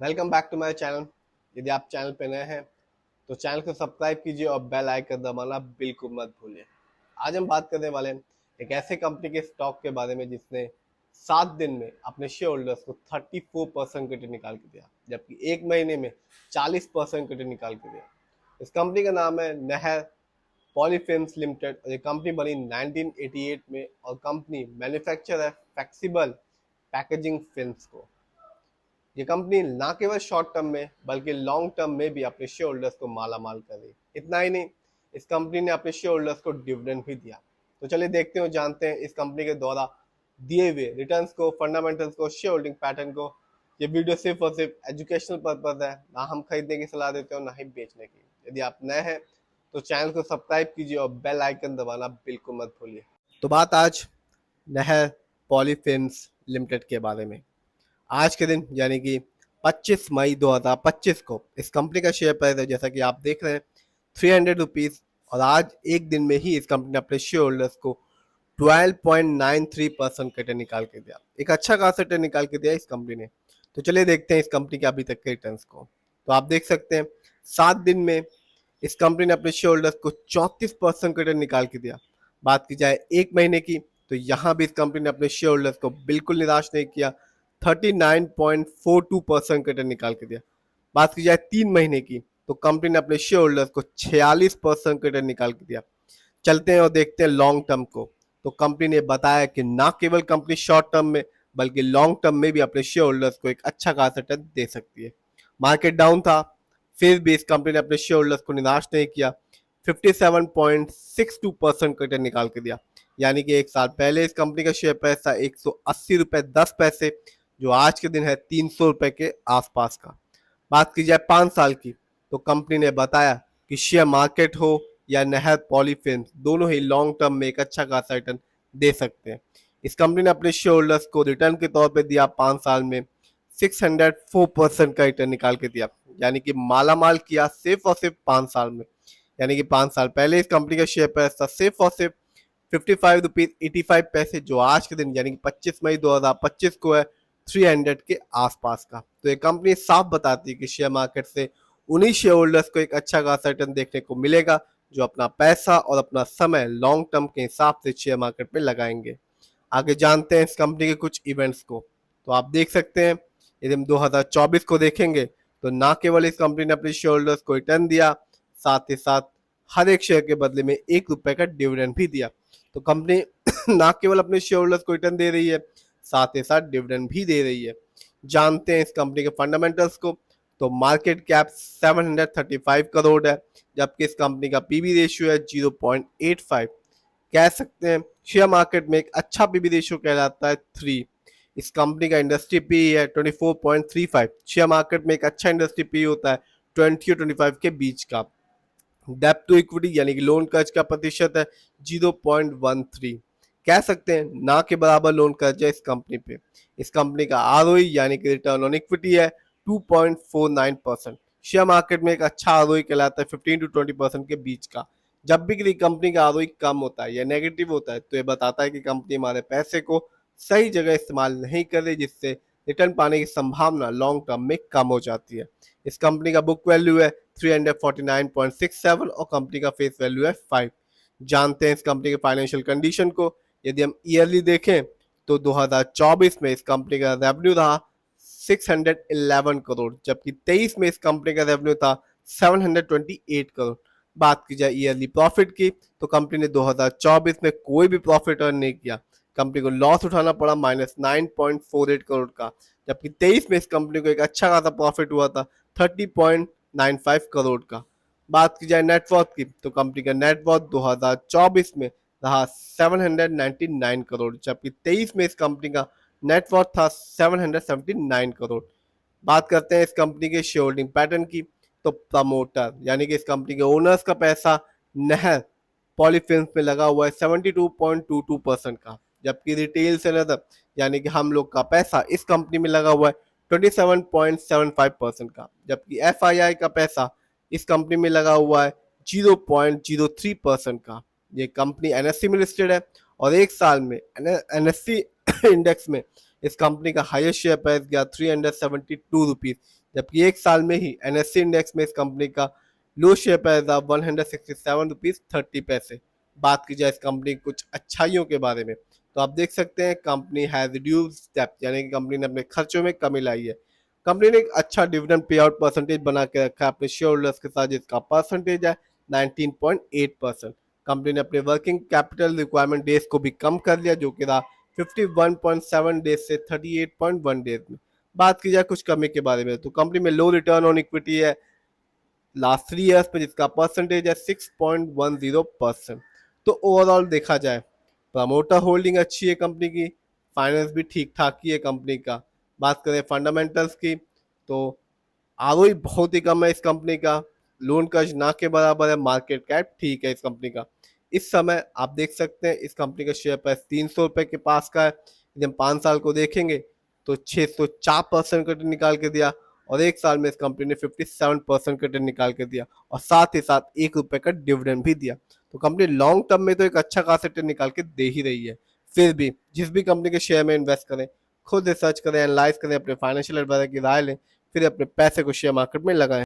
Welcome back to my channel. यदि आप channel पे नए हैं तो चैनल को सब्सक्राइब कीजिए और बेल आइकन दबाना बिल्कुल मत भूलिए। आज हम बात करने वाले हैं एक ऐसे कंपनी के स्टॉक के बारे में जिसने 7 दिन में अपने शेयर होल्डर्स को 34% रिटर्न निकाल के दिया, जबकि एक महीने में 40% रिटर्न निकाल के दिया। इस कंपनी का नाम है नहर पॉलीफिल्म्स लिमिटेड और ये कंपनी बनी 1988 में और कंपनी मैन्युफैक्चर है फ्लेक्सिबल पैकेजिंग फिल्म्स को। ये कंपनी ना केवल शॉर्ट टर्म में बल्कि लॉन्ग टर्म में भी अपने शेयर होल्डर्स को माला माल कर रही। इतना ही नहीं, इस कंपनी ने अपने शेयर होल्डर्स को डिविडेंड भी दिया। तो चलिए देखते हो जानते हैं इस कंपनी के द्वारा दिए हुए रिटर्न्स को, फंडामेंटल्स को, शेयर होल्डिंग पैटर्न को। ये वीडियो सिर्फ और सिर्फ एजुकेशनल पर्पज है, ना हम खरीदने की सलाह देते हो ना ही बेचने की। यदि आप नए हैं तो चैनल को सब्सक्राइब कीजिए और बेल आइकन दबाना बिल्कुल मत भूलिए। तो बात आज नहर पॉलीफिल्म्स लिमिटेड के बारे में। आज के दिन यानी कि 25 मई 2025 को इस कंपनी का शेयर प्राइस है, जैसा कि आप देख रहे हैं, 300 रुपीज़। और आज एक दिन में ही इस कंपनी ने अपने शेयर होल्डर्स को 12.93% का रिटर्न निकाल के दिया। एक अच्छा खासा रिटर्न निकाल के दिया इस कंपनी ने। तो चलिए देखते हैं इस कंपनी के अभी तक के रिटर्न्स को। तो आप देख सकते हैं 7 दिन में इस कंपनी ने अपने शेयर होल्डर्स को 34% का रिटर्न निकाल के दिया। बात की जाए एक महीने की तो यहाँ भी इस कंपनी ने अपने शेयर होल्डर्स को बिल्कुल निराश नहीं किया, 39.42% का रिटर्न निकाल के दिया। बात की जाए 3 महीने की तो कंपनी ने अपने शेयर होल्डर्स को 46% का रिटर्न निकाल के दिया। चलते हैं और देखते हैं लॉन्ग टर्म को। तो कंपनी ने बताया कि ना केवल कंपनी शॉर्ट टर्म में बल्कि लॉन्ग टर्म में भी अपने शेयर होल्डर्स को एक अच्छा खासा रिटर्न दे सकती है। मार्केट डाउन था, फिर भी इस कंपनी ने अपने शेयर होल्डर्स को निराश नहीं किया, 57.62% का रिटर्न निकाल के दिया। यानी कि एक साल पहले इस कंपनी का शेयर प्राइस था 180 रुपये 10 पैसे, जो आज के दिन है 300 रुपये के आसपास का। बात की जाए 5 साल की तो कंपनी ने बताया कि शेयर मार्केट हो या नहर पॉलीफिल्म, दोनों ही लॉन्ग टर्म में एक अच्छा खासा रिटर्न दे सकते हैं। इस कंपनी ने अपने शेयर होल्डर्स को रिटर्न के तौर पे दिया 5 साल में 604% का रिटर्न निकाल के दिया। यानी कि माला माल किया सिर्फ और सिर्फ 5 साल में। यानी कि 5 साल पहले इस कंपनी का शेयर प्राइस था सिर्फ और सिर्फ 55 रुपीज 85 पैसे, जो आज के दिन यानी कि 25 मई 2025 को है 300 के आसपास का। तो ये कंपनी साफ बताती है कि शेयर मार्केट से उन्हीं शेयर होल्डर्स को एक अच्छा खासा रिटर्न देखने को मिलेगा जो अपना पैसा और अपना समय लॉन्ग टर्म के हिसाब से शेयर मार्केट में लगाएंगे। आगे जानते हैं इस कंपनी के कुछ इवेंट्स को। तो आप देख सकते हैं यदि हम 2024 को देखेंगे तो ना केवल इस कंपनी ने अपने शेयर होल्डर्स को रिटर्न दिया, साथ ही साथ हर एक शेयर के बदले में 1 रुपए का डिविडेंड भी दिया। तो कंपनी ना केवल अपने शेयर होल्डर्स को रिटर्न दे रही है, साथ ही साथ डिविडेंड भी दे रही है। जानते हैं इस कंपनी के फंडामेंटल्स को। तो मार्केट कैप 735 करोड़ है, जबकि इस कंपनी का पीबी रेशियो है 0.85। कह सकते हैं शेयर मार्केट में एक अच्छा पीबी रेशियो कहलाता है 3। इस कंपनी का इंडस्ट्री पी है 24.35। शेयर मार्केट में एक अच्छा इंडस्ट्री पी होता है 20 और 25 के बीच का। डेप्ट टू इक्विटी यानी कि लोन कर्ज का प्रतिशत है 0.13। कह सकते हैं ना के बराबर लोन कर्ज है इस कंपनी पे। इस कंपनी का आरओई यानी कि रिटर्न ऑन इक्विटी है 2.49%। शेयर मार्केट में एक अच्छा आरओई कहलाता है 15 to 20% के बीच का। जब भी किसी कंपनी का आरओई कम होता है या नेगेटिव होता है तो ये बताता है कि कंपनी हमारे पैसे को सही जगह इस्तेमाल नहीं कर रही, जिससे रिटर्न पाने की संभावना लॉन्ग टर्म में कम हो जाती है। इस कंपनी का बुक वैल्यू है 349.67 और कंपनी का फेस वैल्यू है 5। जानते हैं इस कंपनी के फाइनेंशियल कंडीशन को। यदि हम ईयरली देखें तो 2024 में इस कंपनी का रेवेन्यू रहा 611 करोड़, जबकि 23 में इस कंपनी का रेवेन्यू था 728 करोड़। बात की जाए ईयरली प्रॉफिट की तो कंपनी ने 2024 में कोई भी प्रॉफिट अर्न नहीं किया। कंपनी को लॉस उठाना पड़ा -9.48 करोड़ का, जबकि 23 में इस कंपनी को एक अच्छा खासा प्रॉफिट हुआ था 30.95 करोड़ का। बात की जाए नेटवर्थ की तो कंपनी का नेटवर्थ 2024 में रहा 799 करोड़, जबकि 23 में इस कंपनी का नेटवर्थ था 779 करोड़। बात करते हैं इस कंपनी के शेयर होल्डिंग पैटर्न की। तो प्रमोटर यानी कि इस कंपनी के ओनर्स का पैसा नहर पॉलीफिल्म्स में लगा हुआ है 72.22% का, जबकि रिटेल सेलर यानी कि हम लोग का पैसा इस कंपनी में लगा हुआ है 27.75% का, जबकि एफआईआई का पैसा इस कंपनी में लगा हुआ है 0.03% का। ये कंपनी एनएससी में लिस्टेड है और एक साल में एनएससी इंडेक्स में इस कंपनी का हाईएस्ट शेयर प्राइस गया 372 रुपीज, जबकि एक साल में ही एनएससी इंडेक्स में इस कंपनी का लो शेयर प्राइस था 167 रुपीज 30 पैसे। बात की जाए इस कंपनी की कुछ अच्छाइयों के बारे में, तो आप देख सकते हैं कंपनी हैज रिड्यूस्ड डेब्ट, यानी कि कंपनी ने अपने खर्चों में कमी लाई है। कंपनी ने एक अच्छा डिविडेंड पे आउट परसेंटेज बना के रखा है अपने शेयर होल्डर्स के साथ, जिसका परसेंटेज है 19.8%। कंपनी ने अपने वर्किंग कैपिटल रिक्वायरमेंट डेज को भी कम कर लिया, जो कि रहा 51.7 डेज से 38.1 डेज में। बात की जाए कुछ कमी के बारे में, तो कंपनी में लो रिटर्न ऑन इक्विटी है लास्ट 3 ईयर्स पे, जिसका परसेंटेज है 6.10%। तो ओवरऑल देखा जाए प्रमोटर होल्डिंग अच्छी है कंपनी की, फाइनेंस भी ठीक ठाक ही है कंपनी का। बात करें फंडामेंटल्स की, तो आरओई बहुत ही कम है इस कंपनी का, लोन कर्ज ना के बराबर है, मार्केट कैप ठीक है इस कंपनी का। इस समय आप देख सकते हैं इस कंपनी का शेयर प्राइस 300 रुपए के पास का है। यदि हम 5 साल को देखेंगे तो 604% का रिटर्न निकाल के दिया, और एक साल में इस कंपनी ने 57% का रिटर्न निकाल के दिया, और साथ ही साथ ₹1 का डिविडेंड भी दिया। तो कंपनी लॉन्ग टर्म में तो एक अच्छा खासा रिटर्न निकाल के दे ही रही है। फिर भी जिस भी कंपनी के शेयर में इन्वेस्ट करें, खुद रिसर्च करें, एनालाइज करें, अपने फाइनेंशियल एडवाइजर की राय लें, फिर अपने पैसे को शेयर मार्केट में लगाएं।